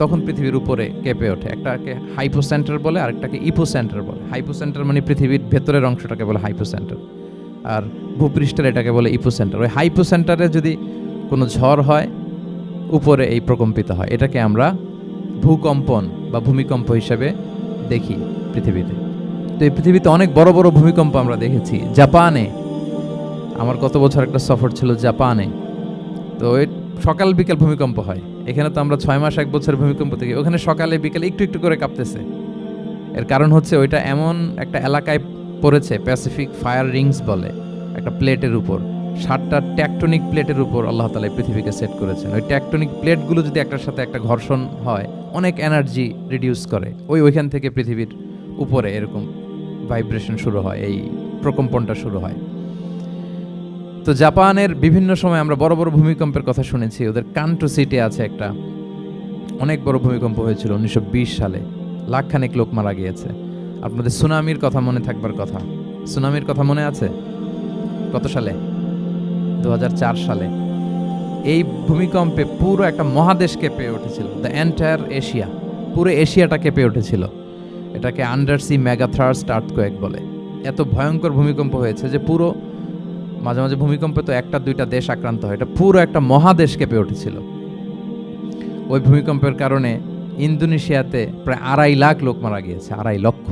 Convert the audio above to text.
তখন পৃথিবীর উপরে কেঁপে ওঠে। একটাকে হাইপোসেন্টার বলে, আরেকটাকে ইপোসেন্টার বলে। হাইপোসেন্টার মানে পৃথিবীর ভেতরের অংশটাকে বলে হাইপোসেন্টার, আর ভূপৃষ্ঠের এটাকে বলে ইপোসেন্টার। ওই হাইপোসেন্টারে যদি কোনো ঝড় হয়, উপরে এই প্রকম্পিত হয়। এটাকে আমরা ভূকম্পন বা ভূমিকম্প হিসেবে দেখি পৃথিবীতে। তো এই পৃথিবীতে অনেক বড় বড় ভূমিকম্প আমরা দেখেছি। জাপানে আমার গত বছর একটা সফর ছিল জাপানে। তো সকাল বিকেল ভূমিকম্প হয়। এখানে তো আমরা 6 মাস 1 বছর ভূমিকম্প থেকে, ওখানে সকালে বিকেলে একটু একটু করে কাঁপতেছে। এর কারণ হচ্ছে ওইটা এমন একটা এলাকায় পড়েছে, প্যাসিফিক ফায়ার রিংস বলে, একটা প্লেটের উপর 7টা ট্যাকটনিক প্লেটের উপর আল্লাহ তাআলা পৃথিবীকে সেট করেছেন। ওই ট্যাকটনিক প্লেটগুলো যদি একটার সাথে একটা ঘর্ষণ হয়, অনেক এনার্জি রিডিউস করে। ওইখান থেকে পৃথিবীর উপরে এরকম ভাইব্রেশন শুরু হয়, এই প্রকম্পনটা শুরু হয়। তো জাপানের বিভিন্ন সময় আমরা বড় বড় ভূমিকম্পের কথা শুনেছি। ওদের কান্টো সিটি আছে একটা, অনেক বড় ভূমিকম্প হয়েছিল 1920 সালে, লাখখানেক লোক মারা গিয়েছে। আপনাদের সুনামির কথা মনে থাকবার কথা। সুনামির কথা মনে আছে? কত সালে? 2004 সালে। এই ভূমিকম্পে পুরো একটা মহাদেশ কেঁপে উঠেছিল, দ্য এন্টায়ার এশিয়া, পুরো এশিয়াটা কেঁপে উঠেছিল। এটাকে আন্ডারসি মেগাথার্স্ট আর্থকোয়েক বলে। এত ভয়ঙ্কর ভূমিকম্প হয়েছে যে পুরো, মাঝে মাঝে ভূমিকম্পে তো 1-2টা দেশ আক্রান্ত হয়, এটা পুরো একটা মহাদেশ কেঁপে উঠেছিল। ওই ভূমিকম্পের কারণে ইন্দোনেশিয়াতে প্রায় 2.5 লাখ লোক মারা গিয়েছে, 2.5 লক্ষ।